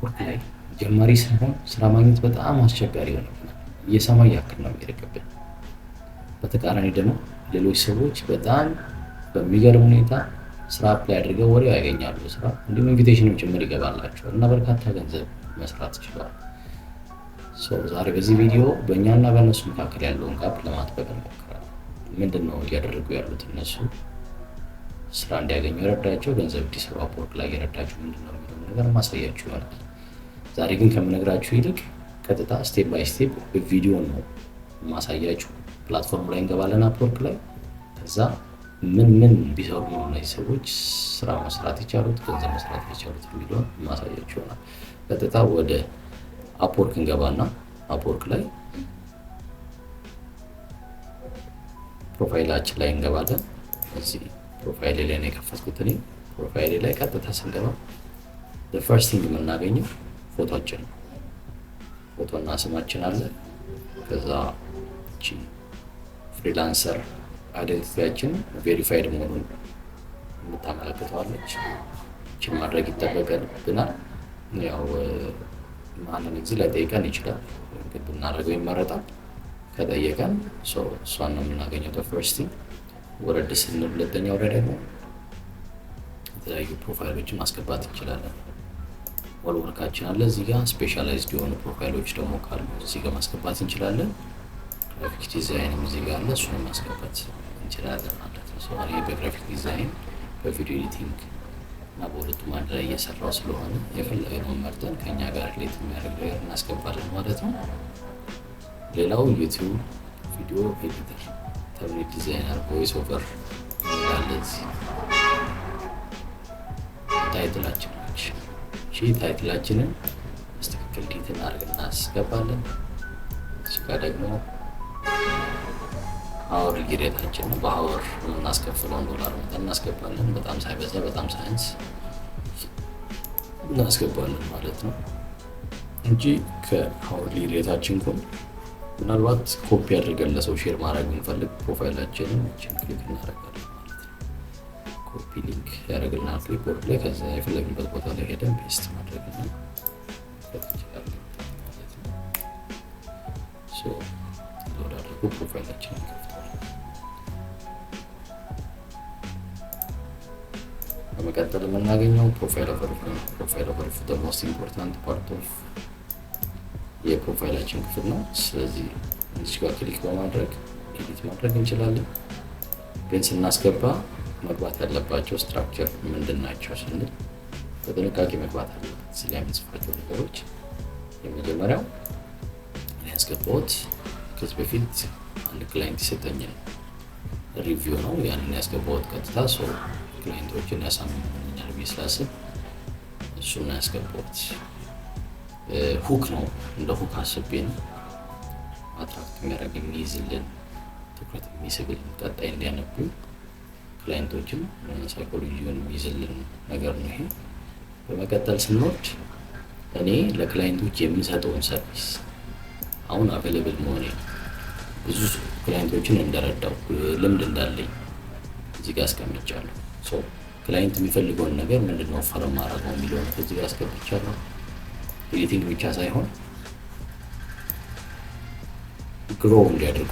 አፕወርክ ላይ ጀማሪ ስንሆን ስራ ማግኘት በጣም አስቸጋሪ ይሆንብናል። የሰማይ ያክል ነው የሚርቅብን። በተቃራኒ ደግሞ ሌሎች ሰዎች በጣም በሚገርም ሁኔታ ስራ አፕላይ አድርገው ወዲያው ያገኛሉ ስራ፣ እንዲሁም ኢንቪቴሽንም ጭምር ይገባላቸዋል እና በርካታ ገንዘብ መስራት ችለዋል። ዛሬ በዚህ ቪዲዮ በእኛና በእነሱ መካከል ያለውን ጋፕ ለማጥበቅ እንሞክራለን። ምንድን ነው እያደረጉ ያሉት እነሱ? ስራ እንዲያገኙ የረዳቸው፣ ገንዘብ እንዲሰሩ አፕወርክ ላይ የረዳቸው ምንድን ነው የሚለው ነገር ማሳያችሁ ይሆናል። ዛሬ ግን ከምነግራችሁ ይልቅ ቀጥታ ስቴፕ ባይ ስቴፕ ቪዲዮ ነው ማሳያችሁ። ፕላትፎርም ላይ እንገባለን አፕወርክ ላይ። ከዛ ምን ቢሰሩ ነው እነዚህ ሰዎች ስራ መስራት የቻሉት፣ ገንዘብ መስራት የቻሉት የሚለውን ማሳያችሁ ይሆናል። ቀጥታ ወደ አፕወርክ እንገባና አፕወርክ ላይ ፕሮፋይላችን ላይ እንገባለን። እዚህ ፕሮፋይል ላይ ነው የከፈትኩት እኔ። ፕሮፋይል ላይ ቀጥታ ስንገባ ፈርስት ቲንግ የምናገኘው ፎቶችን ነው። ፎቶና ስማችን አለ። ከዛ እቺ ፍሪላንሰር አይደንቲቲያችን ቬሪፋይድ መሆኑን የምታመለክተዋለች። እቺን ማድረግ ይጠበቅብናል። ያው ማንን ጊዜ ላይጠይቀን ይችላል፣ ግን ብናደርገው ይመረጣል። ከጠየቀን እሷን ነው የምናገኘው ፈርስት ቲንግ። ወረድ ስንል ሁለተኛው ላይ ደግሞ የተለያዩ ፕሮፋይሎችን ማስገባት እንችላለን። ወርካችን አለ እዚህ ጋር። ስፔሻላይዝድ የሆኑ ፕሮፋይሎች ደግሞ ካሉ እዚህ ጋር ማስገባት እንችላለን። ግራፊክ ዲዛይንም እዚህ ጋር አለ፣ እሱን ማስገባት እንችላለን ማለት ነው። እኔ በግራፊክ ዲዛይን በቪዲዮ ኤዲቲንግ እና በሁለቱም አንድ ላይ እየሰራው ስለሆነ የፈለግነውን መርጠን ከኛ ጋር ሪሌት የሚያደርግ ነገር እናስገባለን ማለት ነው። ሌላው ዩቲዩብ ቪዲዮ ኤዲተር፣ ተምኔል ዲዛይነር፣ ቮይስ ኦቨር ያለ ታይትላችን ነች። ታይትላችንን በትክክል ዲት እናደርግ እናስገባለን። እዚህ ጋር ደግሞ አወር ጊሬታችን ነው። በአወር የምናስከፍለውን ዶላር መጠን እናስገባለን። በጣም ሳይበዛ በጣም ሳይንስ እናስገባለን ማለት ነው እንጂ ከአወርሊ ሬታችን ጎን ምናልባት ኮፒ አድርገን ለሰው ሼር ማድረግ ብንፈልግ ፕሮፋይላችንን እችን ክሊክ እናደርጋለን ማለት ነው። ኮፒ ሊንክ ያደርግልናል ክሊፕቦርድ ላይ። ከዛ የፈለግንበት ቦታ ላይ ሄደን ፔስት ማድረግ እና እንችላለን ማለት ነው። ሎድ አድርጎ ፕሮፋይላችንን ይከፍታል። በመቀጠል የምናገኘው ፕሮፋይል ኦቨርቪው ነው። ፕሮፋይል ኦቨርቪው the most important part of የፕሮፋይላችን ክፍል ነው። ስለዚህ እዚህ ጋር ክሊክ በማድረግ ኤዲት ማድረግ እንችላለን። ግን ስናስገባ መግባት ያለባቸው ስትራክቸር ምንድን ናቸው ስንል በጥንቃቄ መግባት አለበት። እዚህ የምንጽፋቸው ነገሮች የመጀመሪያው ያስገባሁት ከዚህ በፊት አንድ ክላይንት የሰጠኝን ሪቪው ነው። ያንን ያስገባሁት ቀጥታ ክላይንቶችን ያሳምኑኛል ብዬ ስላስብ እሱን ያስገባሁት። ሁክ ነው፣ እንደ ሁክ አስቤ ነው። አትራክት የሚያደርግ የሚይዝልን፣ ትኩረት የሚስብልን፣ ቀጣይ እንዲያነቡ ክላይንቶችን ሳይኮሎጂውን የሚይዝልን ነገር ነው ይሄ። በመቀጠል ስንወርድ እኔ ለክላይንቶች የምሰጠውን ሰርቪስ አሁን አቬለብል መሆኔ ብዙ ክላይንቶችን እንደረዳው ልምድ እንዳለኝ እዚህ ጋር አስቀምጫለሁ። ክላይንት የሚፈልገውን ነገር ምንድነው ኦፈር ማድረግ የሚለውን ከዚህ ጋር አስቀምጫለሁ። ኤዲቲንግ ብቻ ሳይሆን ግሮ እንዲያደርጉ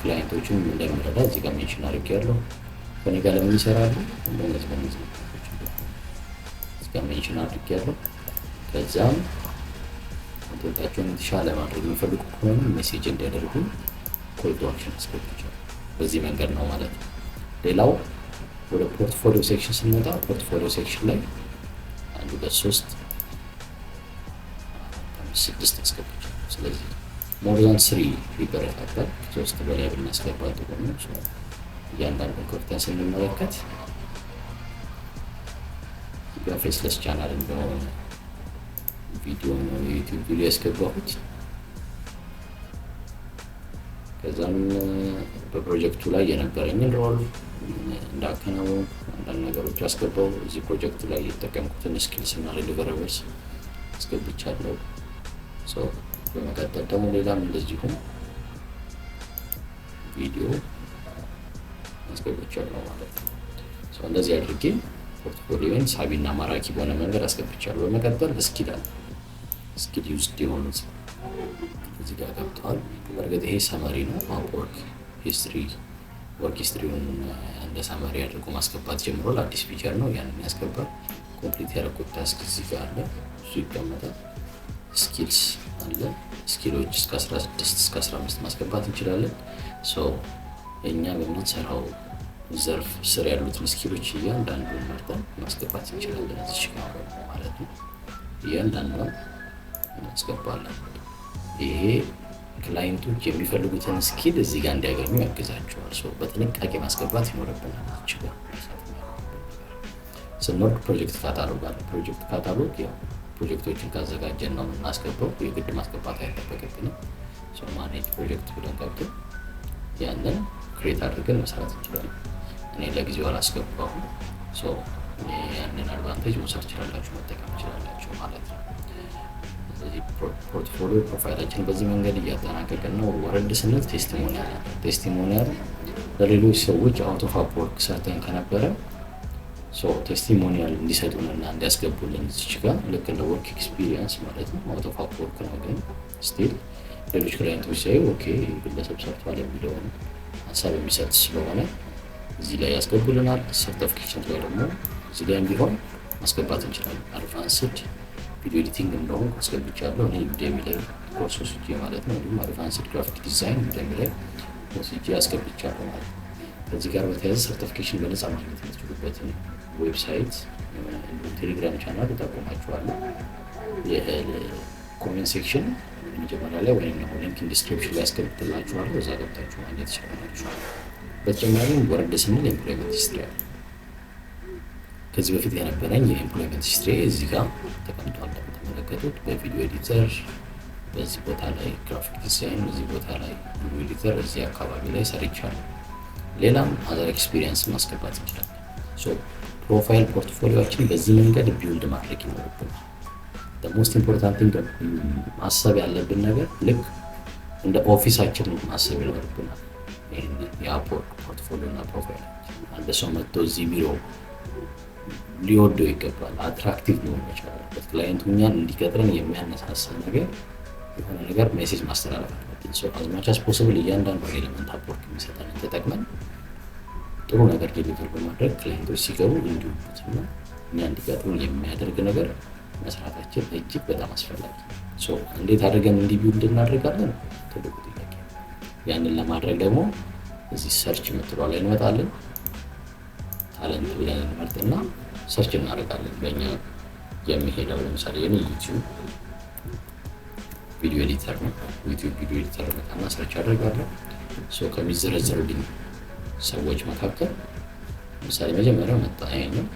ክላይንቶችን እንደምረዳ እዚህ ጋር ሜንሽን አድርጌያለሁ። ከኔ ጋር ለምን ይሰራሉ እነዚህ እዚህ ጋር ሜንሽን አድርጌያለሁ። ከዛም ኮንተንታቸውን የተሻለ ማድረግ የሚፈልጉ ከሆነ ሜሴጅ እንዲያደርጉ ኮል ቱ አክሽን አስገብቻለሁ። በዚህ መንገድ ነው ማለት ነው። ሌላው ወደ ፖርትፎሊዮ ሴክሽን ስንመጣ ፖርትፎሊዮ ሴክሽን ላይ 1 2 3 6 አስገብቻለሁ። ስለዚህ ሞር ዛን 3 ይበረታታል። 3 በላይ ብናስገባ ጥሩ ነው። እያንዳንዱን ኮንተንት ስንመለከት በፌስለስ ቻናል እንደሆነ ቪዲዮ ነው የዩቲዩብ ቪዲዮ ያስገባሁት። ከዛም በፕሮጀክቱ ላይ የነበረኝን ሮል እንዳከናወን አንዳንድ ነገሮች አስገባው። እዚህ ፕሮጀክት ላይ የተጠቀምኩትን ስኪልስ እና ሪሊቨረብልስ አስገብቻለሁ። በመቀጠል ደግሞ ሌላም እንደዚሁ ቪዲዮ አስገብቻለሁ ማለት ነው። እንደዚህ አድርጌ ፖርትፎሊዮን ሳቢና ማራኪ በሆነ መንገድ አስገብቻለሁ። በመቀጠል ስኪል አለ። ስኪል ዩዝድ የሆኑት እዚህ ጋር ገብተዋል። በእርግጥ ይሄ ሰመሪ ነው። አፕወርክ ሂስትሪ ወርክ ሂስትሪውን እንደ ሰመሪ አድርጎ ማስገባት ጀምሯል። አዲስ ፊቸር ነው፣ ያንን ያስገባል። ኮምፕሊት ያደረኩት ታስክ እዚህ ጋር አለ፣ እሱ ይቀመጣል። ስኪልስ አለ፣ ስኪሎች እስከ 16 እስከ 15 ማስገባት እንችላለን። እኛ በምንሰራው ዘርፍ ስር ያሉትን ስኪሎች እያንዳንዱን መርጠን ማስገባት እንችላለን። እዚህ ጋር ማለት ነው እያንዳንዱን እናስገባለን። ይሄ ክላይንቶች የሚፈልጉትን ስኪል እዚህ ጋር እንዲያገኙ ያግዛቸዋል። በጥንቃቄ ማስገባት ይኖርብናል። ይችላል ስንወርድ ፕሮጀክት ካታሎግ አለ። ፕሮጀክት ካታሎግ ያው ፕሮጀክቶችን ካዘጋጀን ነው የምናስገባው፣ የግድ ማስገባት አይጠበቅብንም። ማኔጅ ፕሮጀክት ብለን ገብተን ያንን ክሬት አድርገን መስራት እንችላለን። እኔ ለጊዜው አላስገባሁም። ያንን አድቫንቴጅ መውሰድ ትችላላችሁ፣ መጠቀም ትችላላችሁ ማለት ነው። ስለዚህ ፖርትፎሊዮ ፕሮፋይላችን በዚህ መንገድ እያጠናቀቅን ነው። ወረድ ስንል ቴስቲሞኒያል ለሌሎች ሰዎች አውት ኦፍ አፕወርክ ሰርተን ከነበረ ቴስቲሞኒያል እንዲሰጡንና እንዲያስገቡልን እዚች ጋር ልክ እንደ ወርክ ኤክስፒሪየንስ ማለት ነው። አውት ኦፍ አፕወርክ ነው፣ ግን ስቲል ሌሎች ክላይንቶች ሲያዩ ኦኬ ግለሰብ ሰርቷል የሚለውን ሀሳብ የሚሰጥ ስለሆነ እዚህ ላይ ያስገቡልናል። ሰርቲፊኬሽን ላይ ደግሞ እዚህ ላይ ቢሆን ማስገባት እንችላለን። አድቫንስድ ቪዲዮ ኤዲቲንግ እንደሆነ አስገብቻለሁ እኔ ዩዴሚ ላይ ኮርስ ወስጄ ማለት ነው። እንዲሁም አድቫንስድ ግራፊክ ዲዛይን ዩዴሚ ላይ ወስጄ አስገብቻለሁ ማለት ነው። ከዚህ ጋር በተያያዘ ሰርቲፊኬሽን በነፃ ማግኘት የምትችሉበትን ዌብሳይት ቴሌግራም ቻናል እጠቁማችኋለሁ። የኮሜንት ሴክሽን መጀመሪያ ላይ ወይም ደግሞ ሊንክ ዲስክሪፕሽን ላይ ያስቀምጥላችኋለሁ፣ እዛ ገብታችሁ ማግኘት ትችላላችሁ። በተጨማሪም ወረድ ስንል ኤምፕሎይመንት ሂስትሪ አለ። ከዚህ በፊት የነበረኝ የኤምፕሎይመንት ሂስትሪ እዚህ ጋር ተቀምጧል እንደምትመለከቱት። በቪዲዮ ኤዲተር በዚህ ቦታ ላይ፣ ግራፊክ ዲዛይን እዚህ ቦታ ላይ፣ ቪዲዮ ኤዲተር እዚህ አካባቢ ላይ ሰርቻለሁ። ሌላም አዘር ኤክስፒሪየንስ ማስገባት እንችላለን። ፕሮፋይል ፖርትፎሊዮችን በዚህ መንገድ ቢውልድ ማድረግ ይኖርብናል። ሞስት ኢምፖርታንት ቲንግ ማሰብ ያለብን ነገር ልክ እንደ ኦፊሳችን ማሰብ ይኖርብናል። ይህን የአፕወርክ ፖርትፎሊዮ እና ፕሮፋይል አንድ ሰው መጥቶ እዚህ ቢሮ ሊወደው ይገባል። አትራክቲቭ ሊሆን መቻል አለበት። ክላይንቱ እኛን እንዲቀጥረን የሚያነሳሳ ነገር የሆነ ነገር ሜሴጅ ማስተላለፍ አለብን። አዝማች አስ ፖስብል እያንዳንዱ ኤሌመንት አፕወርክ የሚሰጠንን ተጠቅመን ጥሩ ነገር ዴሊቨር በማድረግ ክላይንቶች ሲገቡ እንዲወዱትና እኛ እንዲቀጥሩን የሚያደርግ ነገር መስራታችን እጅግ በጣም አስፈላጊ። እንዴት አድርገን ቢውልድ እናደርጋለን? ትልቁ ጥያቄ። ያንን ለማድረግ ደግሞ እዚህ ሰርች የምትለዋ ላይ እንመጣለን። ታለንት ብለን እንመርጥና ሰርች እናደርጋለን። በእኛ የሚሄደው ለምሳሌ የኔ ዩቲዩብ ቪዲዮ ኤዲተር ነው። ዩቲዩብ ቪዲዮ ኤዲተር መጣና ሰርች አደርጋለሁ። ከሚዘረዘሩልኝ ሰዎች መካከል ለምሳሌ መጀመሪያው መጣ ይሄንን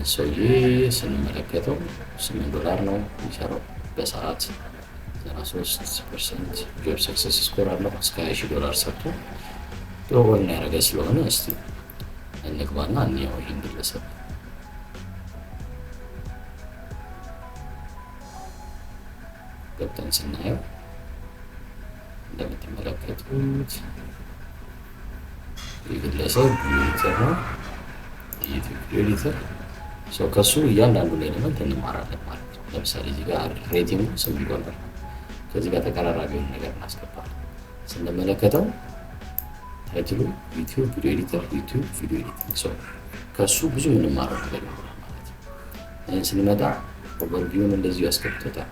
ሰውዬ ስንመለከተው $8 ነው የሚሰራው በሰዓት 93% ጆብ ሰክሰስ ስኮር አለው። እስከ $20,000 ሰርቶ ጥሩ ወይን ያደረገ ስለሆነ እስቲ እንግባና እንየው ይህን ግለሰብ። ገብተን ስናየው እንደምትመለከቱት የግለሰብ ኤዲተር ነው፣ የዩቲዩብ ኤዲተር። ከሱ እያንዳንዱ ኤሌመንት እንማራለን ማለት ነው። ለምሳሌ እዚህ ጋር ሬቲንግ $8 ከዚህ ጋር ተቀራራቢ የሆነ ነገር እናስገባለን። ስንመለከተው ታይትሉ ዩቲዩብ ቪዲዮ ኤዲተር፣ ዩቲዩብ ቪዲዮ ኤዲቲንግ። ከሱ ብዙ የምንማረው ነገር ይኖራል ማለት ነው። ይህን ስንመጣ ኦቨርቪውን እንደዚሁ ያስቀምጦታል።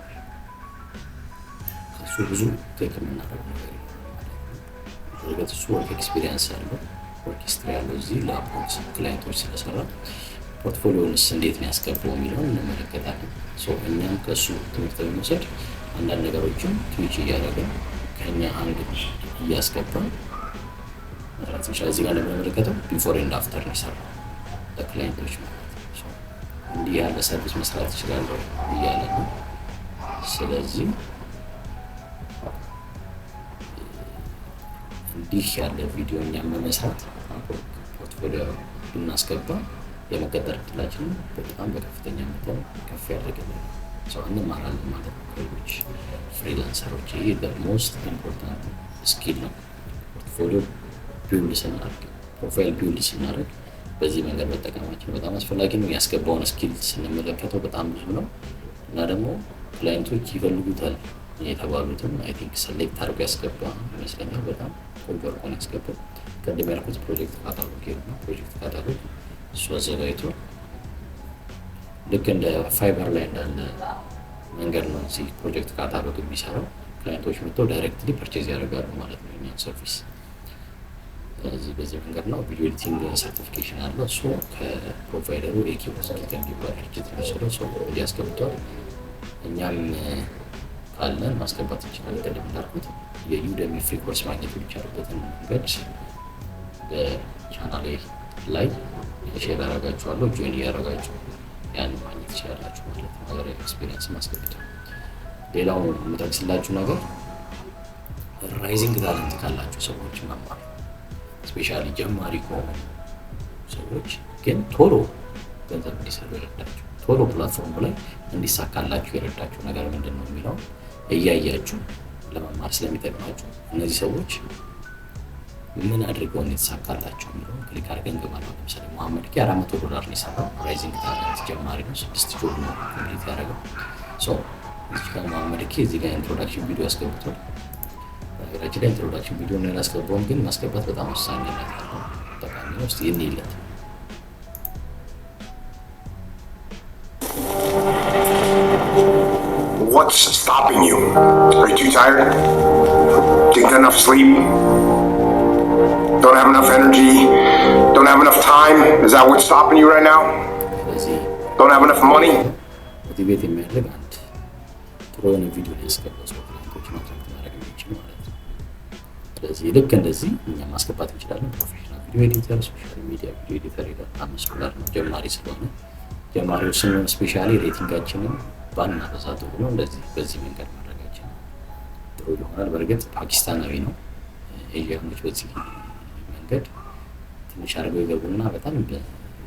ከሱ ብዙ ቴክ የምናደርገው ነገር ይኖራል ማለት ነው። እርግጥ እሱ ወርክ ኤክስፒሪየንስ ያለው ወርክ ሂስትሪ ያለው እዚህ ለአፕወርክ ክላይንቶች ስለሰራ ፖርትፎሊዮንስ እንዴት ነው ያስገባው የሚለውን እንመለከታለን። እኛም ከሱ ትምህርት በመውሰድ አንዳንድ ነገሮችን ትዊች እያደረግን ከኛ አንግል እያስገባን መስራት እንችላለን። እዚህ ጋር እንደምንመለከተው ቢፎር ኤንድ አፍተር ነው የሰራው ለክላይንቶች ማለት ነው። እንዲህ ያለ ሰርቪስ መስራት ይችላለሁ እያለ ነው። ስለዚህ እንዲህ ያለ ቪዲዮ እኛም በመስራት ፖርትፎሊዮ ብናስገባ የመቀጠር እድላችንን በጣም በከፍተኛ መጠን ከፍ ያደርግልናል። እንማራለን ማለት ነው ከሌሎች ፍሪላንሰሮች። ይሄ ሞስት ኢምፖርታንት ስኪል ነው። ፖርትፎሊዮ ቢውልድ ስናደርግ፣ ፕሮፋይል ቢውልድ ስናደርግ በዚህ መንገድ መጠቀማችን በጣም አስፈላጊ ነው። ያስገባውን ስኪል ስንመለከተው በጣም ብዙ ነው። እና ደግሞ ክላይንቶች ይፈልጉታል የተባሉትም አይ ቲንክ ሰሌክት አድርጎ ያስገባ ይመስለኛል። በጣም ቆንጆ አድርጎ ነው ያስገባው። ቅድም ያልኩት ፕሮጀክት ካታሎግ ነው። ፕሮጀክት ካታሎግ እሱ አዘጋጅቶ ልክ እንደ ፋይበር ላይ እንዳለ መንገድ ነው እዚህ ፕሮጀክት ካታሎግ የሚሰራው። ክላይንቶች መጥተው ዳይሬክትሊ ፐርቼዝ ያደርጋሉ ማለት ነው የእኛን ሰርቪስ። ስለዚህ በዚህ መንገድ ነው። ቪዲዮ ኤዲቲንግ ሰርቲፊኬሽን አለው። እሱ ከፕሮቫይደሩ ኤኪፕስ ከሚባል ድርጅት የሚሰራው ሰው ያስገብቷል። እኛም ካለን ማስገባት እንችላለን። ቅድም እንዳልኩት የዩደሚ ፍሪ ኮርስ ማግኘት የሚቻልበትን መንገድ በቻናሌ ላይ ሼር አደርጋችኋለሁ። ጆይን እያደረጋችሁ ያን ማግኘት ትችላላችሁ ማለት ነው። ሀገር ኤክስፒሪየንስ ማስገብት። ሌላው የምጠቅስላችሁ ነገር ራይዚንግ ታለንት ካላችሁ ሰዎች መማር፣ ስፔሻሊ ጀማሪ ከሆኑ ሰዎች ግን ቶሎ ገንዘብ እንዲሰሩ ይረዳችሁ፣ ቶሎ ፕላትፎርሙ ላይ እንዲሳካላችሁ የረዳችሁ ነገር ምንድን ነው የሚለው እያያችሁ ለመማር ስለሚጠቅማችሁ እነዚህ ሰዎች ምን አድርገው የተሳካላቸው የሚለው ክሊክ አድርገን ገባና ለምሳሌ መሐመድ ኪ $400 ነው የሰራው። ራይዚንግ ታለንት ጀማሪ ነው። 6 ጆብ ነው ኮምፕሊት ያደረገው። እዚህ ጋር መሐመድ ኪ እዚህ ጋር ኢንትሮዳክሽን ቪዲዮ አስገብቷል። በነገራችን ላይ ኢንትሮዳክሽን ቪዲዮ ነው ያላስገባውም፣ ግን ማስገባት በጣም ወሳኝነት ያለው ጠቃሚ ነው። እስቲ እንይለት። What's stopping you? Are you too tired? Didn't get enough sleep? Don't have enough energy? Don't have enough time? Is that what's stopping you right now? Don't have enough money? ሞቲቬት የሚያደርግ አንድ ጥሩ የሆነ ቪዲዮ ላይ ያስገባው ሰው ክላይንቶችን አትራክት ማድረግ የሚችል ማለት ነው። ስለዚህ ልክ እንደዚህ እኛ ማስገባት እንችላለን። ፕሮፌሽናል ቪዲዮ ኤዲተር፣ ሶሻል ሚዲያ ቪዲዮ ኤዲተር $5 ነው ጀማሪ ስለሆነ። ጀማሪዎች ስንሆን ስፔሻሊ ሬቲንጋችንን ባናበዛ ጥሩ ነው። እንደዚህ በዚህ መንገድ ማድረጋችን ጥሩ ይሆናል። በእርግጥ ፓኪስታናዊ ነው። ኤዥያኖች በዚህ መንገድ ትንሽ አድርገው ይገቡና በጣም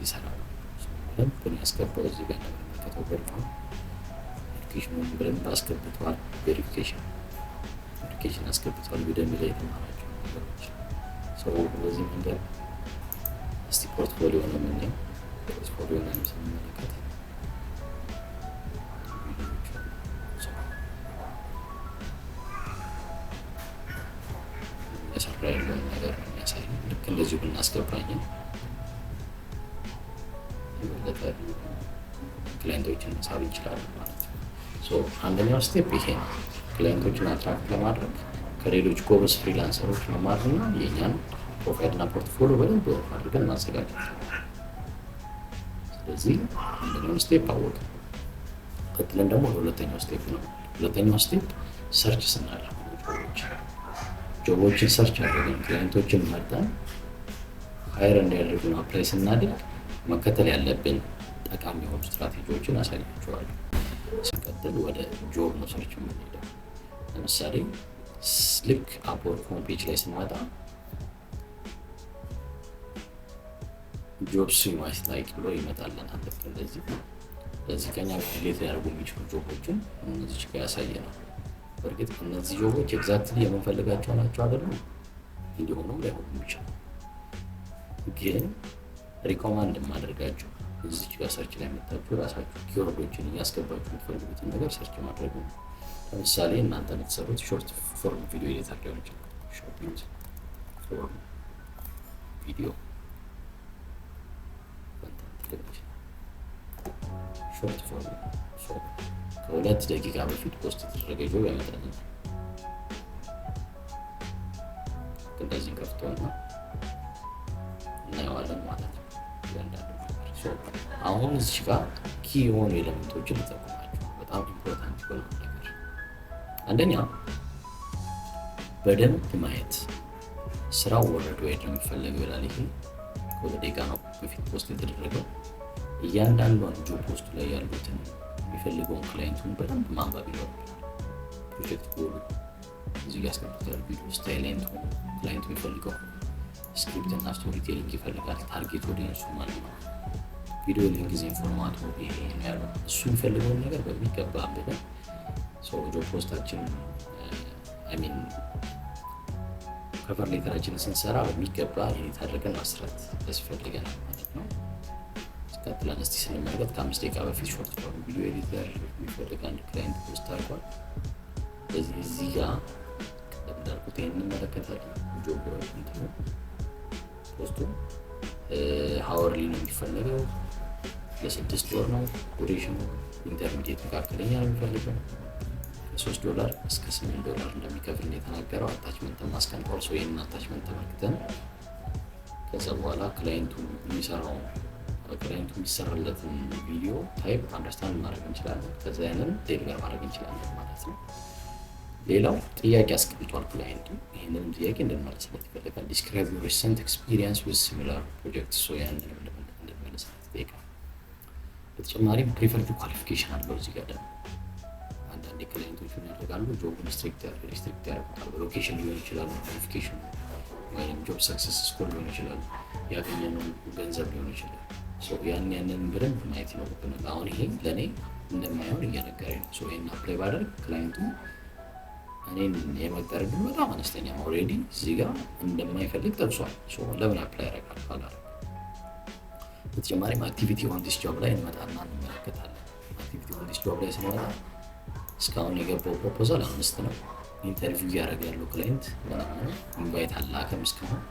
ይሰራሉ። በደንብ ያስገባው እዚህ ጋር ከተው በርፋ ኤዱኬሽኑን በደንብ አስገብተዋል። ቬሪፊኬሽን አስገብተዋል። ቪዲዮ ላይ የተማራቸው ነገሮች ሰው በዚህ መንገድ እስቲ ፖርትፎሊዮ ነው የምናየው። ፖርትፎሊዮ ነው ስንመለከት የሰራ ያለውን ነገር ነው የሚያሳየው። ልክ እንደዚሁ ብናስገባኝ የበለጠ ክላይንቶችን መሳብ እንችላለን ማለት ነው። አንደኛው ስቴፕ ይሄ ነው። ክላይንቶችን አትራክት ለማድረግ ከሌሎች ጎበዝ ፍሪላንሰሮች መማርና የእኛን ፕሮፋይልና ፖርትፎሊዮ በደንብ አድርገን ማዘጋጀት። ስለዚህ አንደኛው ስቴፕ አወቀ። ቀጥለን ደግሞ ሁለተኛው ስቴፕ ነው። ሁለተኛው ስቴፕ ሰርች ስናደርግ ጆቦችን ሰርች አድርገን ክላይንቶችን መርጠን ሃየር እንዲያደርጉን አፕላይ ስናደርግ መከተል ያለብን ጠቃሚ የሆኑ ስትራቴጂዎችን አሳያችኋለሁ። ሲቀጥል ወደ ጆብ ነው ሰርች የምንሄደው። ለምሳሌ ልክ አፕወርክ ሆም ፔጅ ላይ ስንመጣ ጆብስ ማይት ላይክ ብሎ ይመጣልናል። ልክ እንደዚህ ለዚህ ከኛ ሪሌት ሊያደርጉ የሚችሉ ጆቦችን እነዚህ ጋር ያሳየናል። በእርግጥ እነዚህ ጆቦች ኤግዛክትሊ የምንፈልጋቸው ናቸው አይደሉም፣ እንዲሆኑም ላይሆኑ ይችላሉ። ግን ሪኮማንድ የማደርጋቸው እዚህ ጋር ሰርች ላይ መጣችሁ ራሳችሁ ኪወርዶችን እያስገባችሁ የምትፈልጉትን ነገር ሰርች ማድረግ ነው። ለምሳሌ እናንተ የምትሰሩት ሾርት ፎርም ቪዲዮ ኤዲተር ሊሆን ይችላል። ሾርት ፎርም ቪዲዮ ኮንተንት ሊሆን ይችላል። ሾርት ፎርም ከ2 ደቂቃ በፊት ፖስት የተደረገ ጆብ ያመጣልናል። እንደዚህ ከፍተውና እናየዋለን ማለት ነው። እያንዳንዱ አሁን እዚህ ጋር ኪ የሆኑ ኤሌመንቶችን ልጠቁማቸው። በጣም ኢምፖርታንት የሆነ ነገር አንደኛ በደንብ ማየት። ስራው ወረድ ወይ ነው የሚፈለገው ይላል። ይሄ ከ2 ደቂቃ ነው በፊት ፖስት የተደረገው። እያንዳንዷን ጆብ ፖስቱ ላይ ያሉትን የሚፈልገውን ክላይንቱን በደንብ ማንበብ ይኖርብናል። ፕሮጀክት ጎሉ እዚህ ጋር ያስቀምጣል። ቪዲዮ ስታይል ክላይንቱ የሚፈልገው ስክሪፕት እና ስቶሪ ቴሊንግ ይፈልጋል። ታርጌት ኦዲየንሱ ማለት ነው። ቪዲዮ ሊንክ ፎርማቱ ይሄ ነው ያለው። እሱ የሚፈልገውን ነገር በሚገባ አንብበን ጆብ ፖስታችን ከቨር ሌተራችንን ስንሰራ በሚገባ ኤዲት አድርገን ማስራት ያስፈልገናል ማለት ነው። ቀጥለን እስቲ ስንመለከት ከ5 ደቂቃ በፊት ሾርት ፎርም ቪዲዮ ኤዲተር የሚፈልግ አንድ ክላይንት ፖስት አድርጓል። ስለዚህ እዚህ ጋር እንዳልኩት ይሄን እንመለከታለን። ጆብ እንትኑ ፖስቱ ሃወርሊ ነው የሚፈልገው፣ ለ6 ወር ነው ዱሬሽኑ፣ ኢንተርሚዲየት መካከለኛ ነው የሚፈልገው፣ $3 እስከ $8 እንደሚከፍል የተናገረው። አታችመንት ማስቀምጧል። ሰው ይሄንን አታችመንት ተመልክተን ከዛ በኋላ ክላይንቱ የሚሰራለትን ቪዲዮ ታይፕ አንደርስታንድ ማድረግ እንችላለን። ከዛ ያንን ዴሊቨር ማድረግ እንችላለን ማለት ነው። ሌላው ጥያቄ አስቀምጧል ክላይንቱ። ይህንን ጥያቄ እንድንመለስለት ይፈልጋል። ዲስክራይብ ዩር ሪሰንት ኤክስፒሪየንስ ዊዝ ሲሚላር ፕሮጀክትስ። ያንን እንድንመለስለት ይጠይቃል። በተጨማሪም ፕሪፈርድ ኳሊፊኬሽን አለው። እዚህ ጋር ደግሞ አንዳንድ ክላይንቶች ያደርጋሉ ጆብን ሪስትሪክት ያደርጉታል። በሎኬሽን ሊሆን ይችላል፣ ኳሊፊኬሽን ወይም ጆብ ሰክሰስ ስኮር ሊሆን ይችላል፣ ያገኘነው ገንዘብ ሊሆን ይችላል። ያንን በደንብ ማየት ይኖርብናል። አሁን ይሄ ለእኔ እንደማይሆን እየነገረኝ ነው። ይሄን አፕላይ ባደርግ ክላይንቱ እኔን የመቅጠር ዕድሉ በጣም አነስተኛ ነው። ኦልሬዲ እዚህ ጋር እንደማይፈልግ ጠቅሷል። ለምን አፕላይ ያደርጋል አላደርግም። በተጨማሪም አክቲቪቲ ኦን ዲስ ጆብ ላይ እንመጣና እንመለከታለን። አክቲቪቲ ኦን ዲስ ጆብ ላይ ስንመጣ እስካሁን የገባው ፕሮፖዛል 5 ነው። ኢንተርቪው እያደረገ ያለው ክላይንት ምናምን ኢንቫይት አላከም። እስካሁን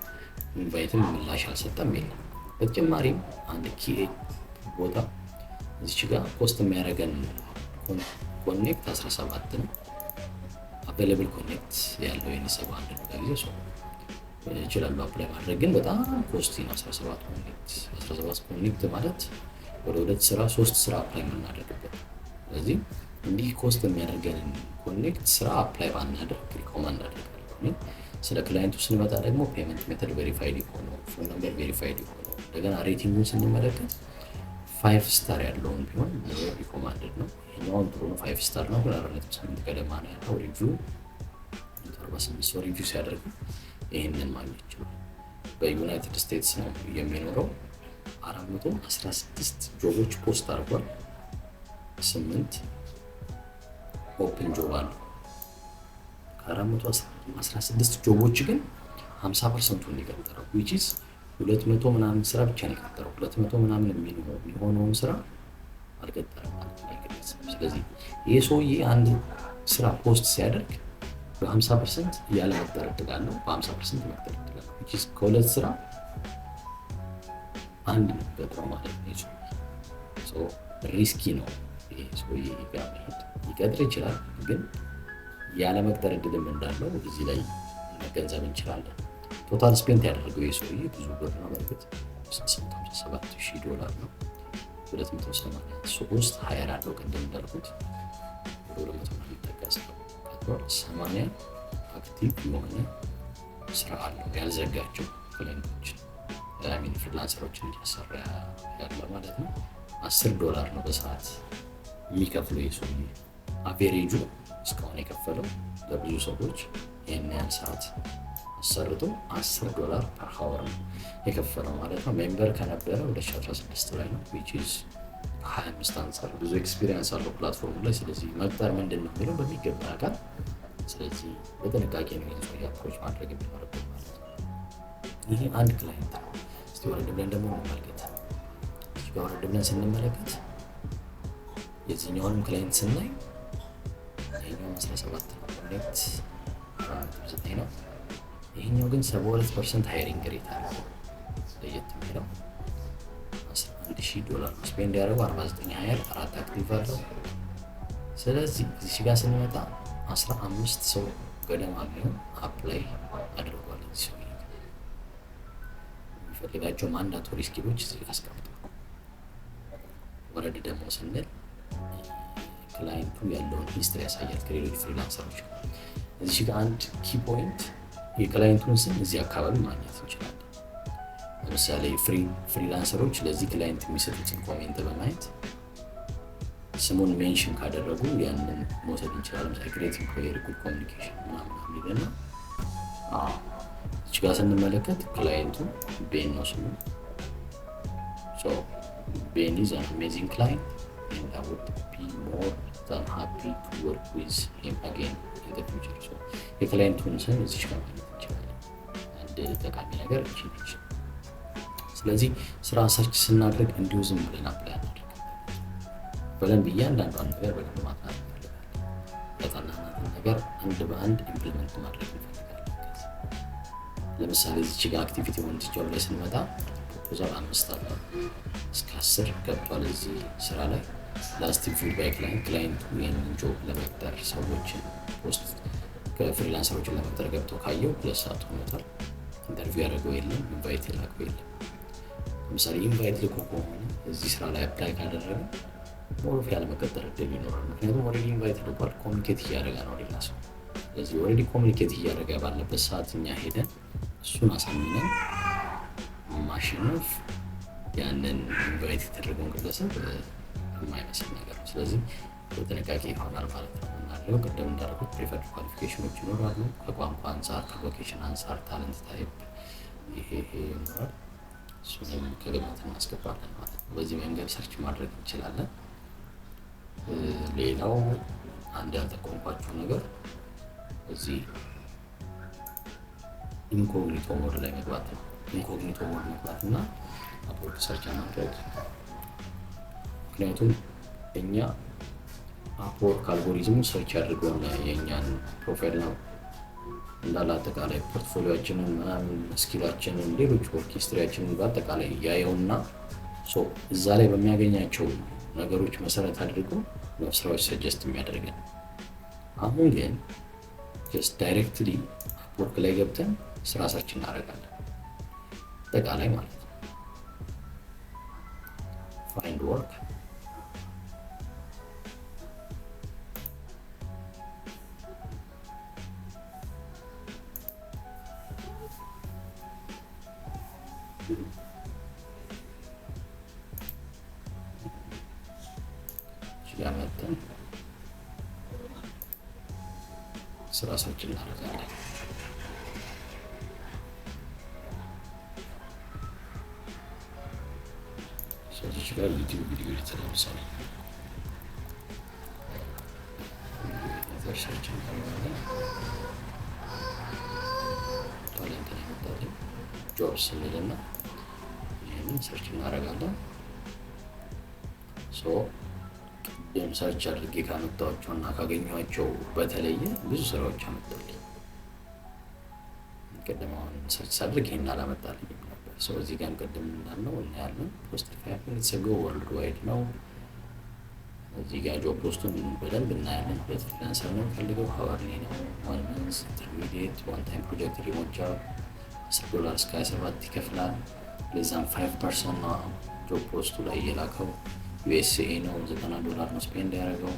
ኢንቫይትም ምላሽ አልሰጠም የለም። በተጨማሪም አንድ ኪ ቦታ እዚች ጋር ፖስት የሚያደርገን ኮኔክት 17 ነው። አቬለብል ኮኔክት ያለው የነሰብ አንድ ነው። ለጊዜው ሰው ይችላሉ አፕላይ ማድረግ፣ ግን በጣም ኮስቲ ነው። 17 ኮኔክት ማለት ወደ 2 ስራ 3 ስራ አፕላይ የምናደርግበት። ስለዚህ እንዲህ ኮስት የሚያደርገንን ኮኔክት ስራ አፕላይ ባናደርግ ሪኮማንድ አደርጋለሁ። ስለ ክላይንቱ ስንመጣ ደግሞ ፔመንት ሜተድ ቬሪፋይድ የሆነው፣ ፎን ነምበር ቬሪፋይድ የሆነው፣ እንደገና ሬቲንጉን ስንመለከት 5 ስታር ያለውን ቢሆን ሪኮማንድድ ነው። ይሄኛውን ጥሩ ነው፣ 5 ስታር ነው፣ ግን 4.8 ገደማ ነው ያለው። ሪቪው 48 ሰው ሪቪው ሲያደርግ ይሄንን ማግኘት ይችላል። በዩናይትድ ስቴትስ ነው የሚኖረው። 416 ጆቦች ፖስት አድርጓል። 8 ኦፕን ጆብ አሉ። ከ416 ጆቦች ግን 50%ን የቀጠረው which is 200 ምናምን ስራ ብቻ ነው የቀጠረው። 200 ምናምን የሚሆነውን ስራ አልቀጠረም ማለት ነው። ስለዚህ ይሄ ሰውዬ አንድ ስራ ፖስት ሲያደርግ በ50% ያለ መቅጠር እድል አለው፣ በ50% መቅጠር እድል አለው። which is ከሁለት ስራ አንድ ነው የሚቀጥረው ማለት ነው። ሪስኪ ነው ይሄ ሰውዬ ጋር መሄድ። ሊቀጥር ይችላል፣ ግን ያለ መቅጠር እድልም እንዳለው እዚህ ላይ መገንዘብ እንችላለን። ቶታል ስፔንት ያደረገው የሰውዬ ብዙ ብር ነው። በእርግጥ $657,000 ነው። 283 ሃየር አለው። ቅድም እንዳልኩት ወደ 200 ሊጠቀስ ነው። 80 አክቲቭ የሆነ ስራ አለው ያልዘጋቸው ክላይንቶች ፍሪላንሰሮችን እያሰራ ያለ ማለት ነው። $10 ነው በሰዓት የሚከፍለው የሰውዬ። አቬሬጁ እስካሁን የከፈለው ለብዙ ሰዎች ይህን ያህል ሰዓት አሰርቶ $10 ፐር ሀወር ነው የከፈለው ማለት ነው። ሜምበር ከነበረ 2016 ላይ ነው which is 25 አንጻር ብዙ ኤክስፒሪየንስ አለው ፕላትፎርሙ ላይ። ስለዚህ መቅጠር ምንድን ነው የሚለው በሚገባ ያውቃል። ስለዚህ በጥንቃቄ ነው የሰውዬ አፕሮች ማድረግ የሚኖርበት ማለት ነው። ይሄ አንድ ክላይንት ነው። እስቲ ወረድ ብለን ደግሞ እንመልከት። ወረድ ብለን ስንመለከት የዚህኛውንም ክላይንት ስናይ ይሄኛው 17 ነው፣ ኮኔክት 9 ነው። ይሄኛው ግን 72% ሃይሪንግ ሬት አለው። ለየት የሚለው $11,000 ስፔንድ ያደረገው 49 ሃየር 4 አክቲቭ አለው። ስለዚህ እዚህ ጋር ስንመጣ 15 ሰው ገደማ ቢሆን አፕላይ አድርጓል። እዚህ ሰው የሚፈልጋቸው ማንዳቶሪ ስኪሎች እዚህ ጋር አስቀምጧል። ወረድ ደግሞ ስንል ክላይንቱ ያለውን ሂስትሪ ያሳያል ከሌሎች ፍሪላንሰሮች። እዚህ ጋር አንድ ኪ ፖይንት የክላይንቱን ስም እዚህ አካባቢ ማግኘት እንችላለን። ለምሳሌ ፍሪላንሰሮች ለዚህ ክላይንት የሚሰጡትን ኮሜንት በማየት ስሙን ሜንሽን ካደረጉ ያንን መውሰድ እንችላለን። ለምሳሌ ግሬት ኢምፕሎየር፣ ጉድ ኮሚኒኬሽን ምናምን የሚልና እዚህ ጋር ስንመለከት ክላይንቱ ቤን ነው ስሙ። ቤን ኢዝ አን አሜዚንግ ክላይንት and I would be more than happy to work with him again in the future. የክላይንቱን ስም እዚህ ጋር ማግኘት እንችላለን። አንድ ጠቃሚ ነገር እቺ ነች። ስለዚህ ስራ ሰርች ስናደርግ እንዲሁ ዝም ብለን አፕላይ እናደርግ በደንብ እያንዳንዷን ነገር በደንብ ማጥናት እንፈልጋለን። ያጠናናትን ነገር አንድ በአንድ ኢምፕሊመንት ማድረግ እንፈልጋለን። ለምሳሌ እዚች ጋር አክቲቪቲ ሞኒተር ጆብ ላይ ስንመጣ ፕሮፖዛል 5 አለ እስከ 10 ገብቷል። እዚህ ስራ ላይ ላስት ፊድባክ ላይ ክላይንቱ ይህንን ጆብ ለመቅጠር ሰዎችን ፖስት ከፍሪላንሰሮችን ለመቅጠር ገብቶ ካየው 2 ሰዓት ሆኖታል። ኢንተርቪው ያደረገው የለም፣ ኢንቫይት የላከው የለም። ለምሳሌ ኢንቫይት ልኮ ከሆነ እዚህ ስራ ላይ አፕላይ ካደረገ ሞሮፍ ያለመቀጠር እድል ይኖራል። ምክንያቱም ኦልሬዲ ኢንቫይት ልኳል፣ ኮሚኒኬት እያደረገ ነው ሌላ ሰው። ስለዚህ ኦልሬዲ ኮሚኒኬት እያደረገ ባለበት ሰዓት እኛ ሄደን እሱን አሳምነን ማሸነፍ ያንን ኢንቫይት የተደረገውን ግለሰብ የማይመስል ነገር ነው። ስለዚህ በጥንቃቄ ይሆናል ማለት ነው። እናለው ቅድም እንዳልኩት ፕሪፈርድ ኳሊፊኬሽኖች ይኖራሉ። ከቋንቋ አንጻር፣ ከሎኬሽን አንጻር፣ ታለንት ታይፕ ይሄ ይኖራል። እሱንም ከግምት እናስገባለን ማለት ነው። በዚህ መንገድ ሰርች ማድረግ እንችላለን። ሌላው አንድ ያልጠቆምኳቸው ነገር እዚህ ኢንኮግኒቶ ሞድ ላይ መግባት ነው። ኢንኮግኒቶ ሞድ መግባት እና አፕወርክ ሰርች ማድረግ። ምክንያቱም እኛ አፕወርክ አልጎሪዝሙ ሰርች ያድርገውን የእኛን ፕሮፋይል ነው እንዳለ አጠቃላይ ፖርትፎሊዮችንን ምናምን ስኪላችንን ሌሎች ወርክ ሂስትሪያችንን በአጠቃላይ ያየውና እዛ ላይ በሚያገኛቸው ነገሮች መሰረት አድርጎ ነው ስራዎች ሰጀስት የሚያደርገን። አሁን ግን ጀስት ዳይሬክትሊ አፕወርክ ላይ ገብተን ስራ ሰርች እናደርጋለን አጠቃላይ ማለት ነው። ፋይንድ ወርክ ያመጣን ስራ ሰርች እናደርጋለን። ስለዚህ ጋር ዩቲዩብ ቪዲዮ የተለምሳሌ ሰርች እናደርጋለን። ታለንት ያመጣልን ጆብስ እንልና ይህንን ሰርች እናደርጋለን። ሰርች አድርጌ ካመጣኋቸው እና ካገኘኋቸው በተለየ ብዙ ስራዎች አመጣልኝ። ቅድም አሁን ሰርች ሳድርግ ይሄን አላመጣልኝም ነበር። እዚህ ጋር ቅድም እንዳልነው እናያለን። ፖስት 5 ሚኒትስ አጎ ወርልድ ዋይድ ነው። እዚህ ጋር ጆብ ፖስቱን በደንብ እናያለን። ፍሪላንሰር ነው ፈልገው ሀዋርሊ ነው 1 month ኢንተርሚዲየት ዋን ታይም ፕሮጀክት ሪሞት ጆብ $10 እስከ 27 ይከፍላል። ለዛም 5% ነው ጆብ ፖስቱ ላይ የላከው። ዩኤስኤ ነው $90 ነው ስፔንድ ያደረገው።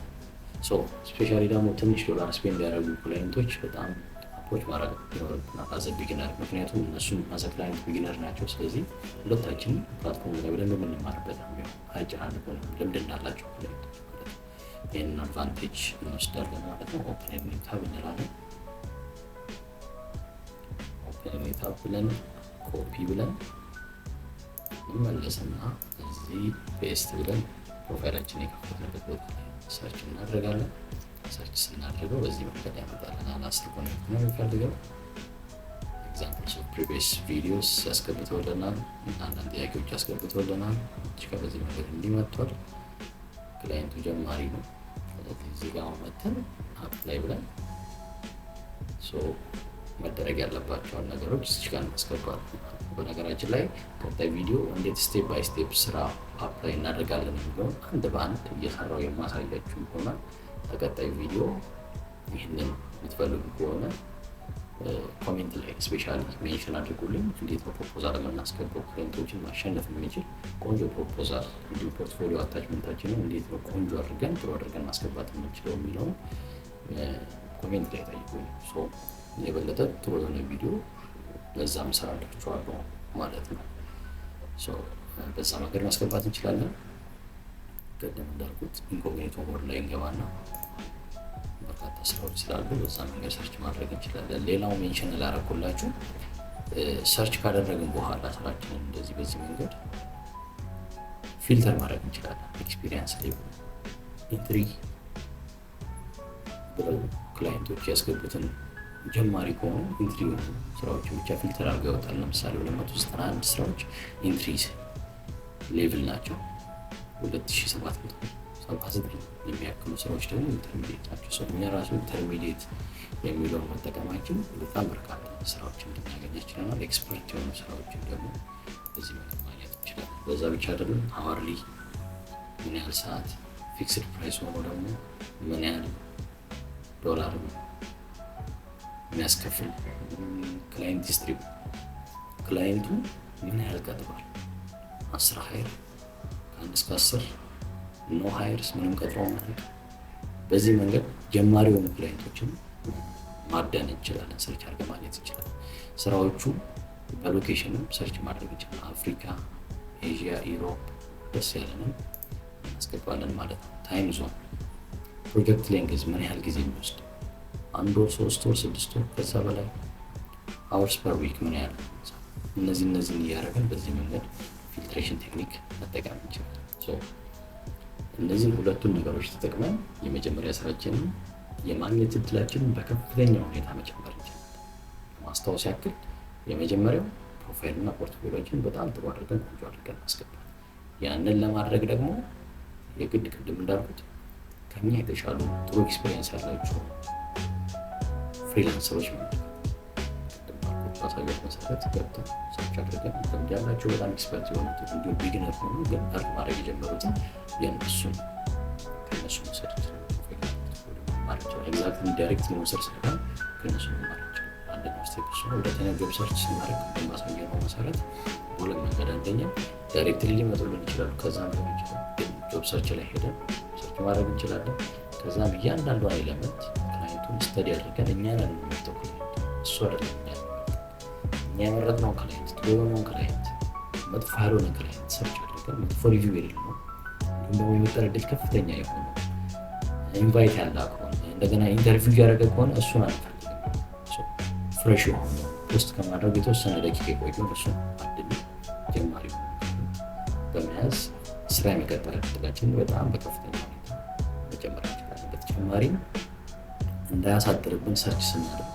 ስፔሻሊ ደግሞ ትንሽ ዶላር ስፔንድ ያደረጉ ክላይንቶች በጣም አፕሮች ማድረግ ይኖርብናል አዘ ቢጊነር። ምክንያቱም እነሱም አዘ ክላይንት ቢጊነር ናቸው። ስለዚህ ሁለታችንም ፕላትፎርም ላይ በደንብ የምንማርበት ነው የሚሆነው። አያጨናንቁንም ልምድ እንዳላቸው ክላይንቶች ማለት ነው። ይህንን አድቫንቴጅ እንወስዳለን ማለት ነው። ኦፕን ኒው ታብ እንላለን። ኦፕን ኒው ታብ ብለን ኮፒ ብለን እንመለስና እዚህ ፔስት ብለን ፕሮፋይላችን የከፈትንበት ቦታ ላይ ሰርች እናደርጋለን። ሰርች ስናደርገው በዚህ መንገድ ያመጣልናል። 10 ኮኔክት ነው የሚፈልገው። ኤግዛምፕልስ ኦፍ ፕሪቪየስ ቪዲዮስ ያስገብተውልናል። አንዳንድ ጥያቄዎች ያስገብተውልናል። በዚህ መንገድ እንዲመጥቷል። ክላይንቱ ጀማሪ ነው። ስለዚህ እዚህ ጋር መተን አፕላይ ብለን መደረግ ያለባቸውን ነገሮች እዚህ ጋር እናስገባለን። በነገራችን ላይ ቀጣይ ቪዲዮ እንዴት ስቴፕ ባይ ስቴፕ ስራ አፕላይ እናደርጋለን የሚለውን አንድ በአንድ እየሰራው የማሳያችሁ ይሆናል። በቀጣይ ቪዲዮ ይህንን የምትፈልጉ ከሆነ ኮሜንት ላይ ስፔሻሊ ሜንሽን አድርጉልኝ። እንዴት ነው ፕሮፖዛል የምናስገባው ክላይንቶችን ማሸነፍ የሚችል ቆንጆ ፕሮፖዛል፣ እንዲሁ ፖርትፎሊዮ አታችመንታችንን እንዴት ነው ቆንጆ አድርገን ጥሩ አድርገን ማስገባት የምንችለው የሚለውን ኮሜንት ላይ ጠይቁኝ። የበለጠ ጥሩ የሆነ ቪዲዮ ለዛም ሰራላችኋለሁ ማለት ነው። በዛ መንገድ ማስገባት እንችላለን። ቀደም እንዳልኩት ኢንኮግኒቶ ሞድ ላይ እንገባና በርካታ ስራዎች ስላሉ በዛ መንገድ ሰርች ማድረግ እንችላለን። ሌላው ሜንሽን ላደረኩላችሁ ሰርች ካደረግን በኋላ ስራችንን እንደዚህ በዚህ መንገድ ፊልተር ማድረግ እንችላለን። ኤክስፒሪየንስ ሌቭል ኢንትሪ ብለው ክላይንቶች ያስገቡትን ጀማሪ ከሆኑ ኢንትሪ ስራዎችን ብቻ ፊልተር አድርገው ያወጣል። ለምሳሌ 291 ስራዎች ኢንትሪ ሌቭል ናቸው። 2779 የሚያክሉ ስራዎች ደግሞ ኢንተርሚዲየት ናቸው። እኛ ራሱ ኢንተርሚዲየት የሚለውን መጠቀማችን በጣም በርካታ ስራዎችን እንድናገኝ ይችላል። ኤክስፐርት የሆኑ ስራዎችን ደግሞ በዚህ መልክ ማግኘት እንችላለን። በዛ ብቻ አይደለም፣ አወርሊ ምን ያህል ሰዓት፣ ፊክስድ ፕራይስ ሆኖ ደግሞ ምን ያህል ዶላር የሚያስከፍል፣ ክላይንት ሂስትሪ ክላይንቱ ምን ያህል ቀጥሯል፣ 10 ሃይር ከ1 እስከ 10 ኖ ሃይርስ ምንም ቀጥሮ ማለት። በዚህ መንገድ ጀማሪ የሆኑ ክላይንቶችን ማዳን እንችላለን። ሰርች አድርገን ማግኘት እንችላለን። ስራዎቹ በሎኬሽንም ሰርች ማድረግ እንችላለን። አፍሪካ፣ ኤዥያ፣ ኢሮፕ ደስ ያለንን እናስገባለን ማለት ነው። ታይም ዞን፣ ፕሮጀክት ሌንግዝ ምን ያህል ጊዜ የሚወስድ 1 ወር፣ 3 ወር፣ 6 ወር ከዛ በላይ፣ አወርስ ፐር ዊክ ምን ያህል፣ እነዚህን እያደረግን በዚህ መንገድ ፊልትሬሽን ቴክኒክ መጠቀም እንችላለን። እነዚህን ሁለቱን ነገሮች ተጠቅመን የመጀመሪያ ስራችንን የማግኘት እድላችንን በከፍተኛ ሁኔታ መጨመር እንችላለን። ማስታወስ ያክል የመጀመሪያው ፕሮፋይል እና ፖርትፎሊዮችን በጣም ጥሩ አድርገን ቆንጆ አድርገን ማስገባት። ያንን ለማድረግ ደግሞ የግድ ቅድም እንዳልኩት ከኛ የተሻሉ ጥሩ ኤክስፔሪየንስ ያላቸው ፍሪላንሰሮች መመልከት። ቅድም ባልኩት ባሳየሁት መሰረት ገብተን ሰርች አድርገን ልምድ ያላቸው በጣም ኤክስፐርት የሆኑት እንዲሁም ቢግነር ሆኑ ግን እርድ ማድረግ የጀመሩትን የእነሱን ከእነሱ መውሰድ ኤግዛክትሊ ዳይሬክት መውሰድ ሳይሆን ከእነሱ መማር ይችላል። አንደኛው ስቴፕ እሱ ነው። ሁለተኛ ጆብ ሰርች ስናደርግ በማሳየነው መሰረት በሁለት መንገድ፣ አንደኛ ዳይሬክትሊ ሊመጡልን ይችላሉ። ከዛም ሊሆን ይችላል ጆብ ሰርች ላይ ሄደን ሰርች ማድረግ እንችላለን። ከዛም እያንዳንዷን ኤሌመንት ክላይንቱን ስተዲ አድርገን እኛ ነን የምንመርጠው ክላይንት እሱ አይደለም። እኛ የመረጥነው ክላይንት፣ ጥሩ የሆነውን ክላይንት፣ መጥፎ ያልሆነ ክላይንት ሰርች አድርገን መጥፎ ሪቪው የሌለው እንዲሁም ደግሞ የመጠን ዕድል ከፍተኛ የሆነ ኢንቫይት ያለ ከሆነ እንደገና ኢንተርቪው እያደረገ ከሆነ እሱን አንፈልግም። ፍሬሽ የሆነ ፖስት ከማድረግ የተወሰነ ደቂቃ የቆየውን እሱን አድል ጀማሪ በመያዝ ስራ የመቀጠል ዕድላችን በጣም በከፍተኛ ሁኔታ መጨመር እንችላለን። በተጨማሪም እንዳያሳድርብን ሰርች ስናደርግ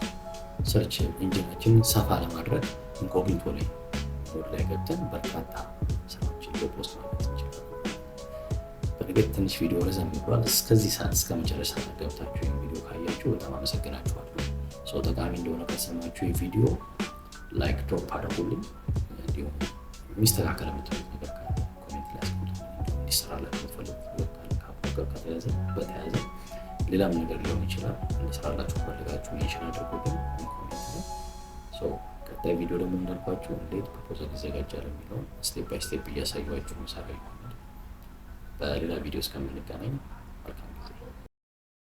ሰርች ኢንጂናችንን ሰፋ ለማድረግ ኢንኮግኒቶ ላይ ወደ ላይ ገብተን በርካታ ስራዎችን በፖስት ማድረግ እንችላለን። በእርግጥ ትንሽ ቪዲዮ ረዘም ብሏል። እስከዚህ ሰዓት እስከ መጨረሻ ገብታችሁ ይህን ቪዲዮ ካያችሁ በጣም አመሰግናችኋለሁ። ሰው ጠቃሚ እንደሆነ ከሰማችሁ ይህ ቪዲዮ ላይክ ድሮፕ አድርጉልኝ። እንዲሁም የሚስተካከል የምትሉት ነገር ካለ ኮሜንት ላይ አስቀምጡ። እንዲሰራላችሁ የምትፈልጉት ነገር ካለ በተያያዘ ሌላም ነገር ሊሆን ይችላል እንዲሰራላችሁ ፈልጋችሁ ሜንሽን አድርጉልኝ ኮሜንት ላይ። ቀጣይ ቪዲዮ ደግሞ እንዳልኳችሁ እንዴት ፕሮፖዛል ይዘጋጃል የሚለውን ስቴፕ ባይ ስቴፕ እያሳያችሁ መሰራ ይሆናል። በሌላ ቪዲዮ እስከምንገናኝ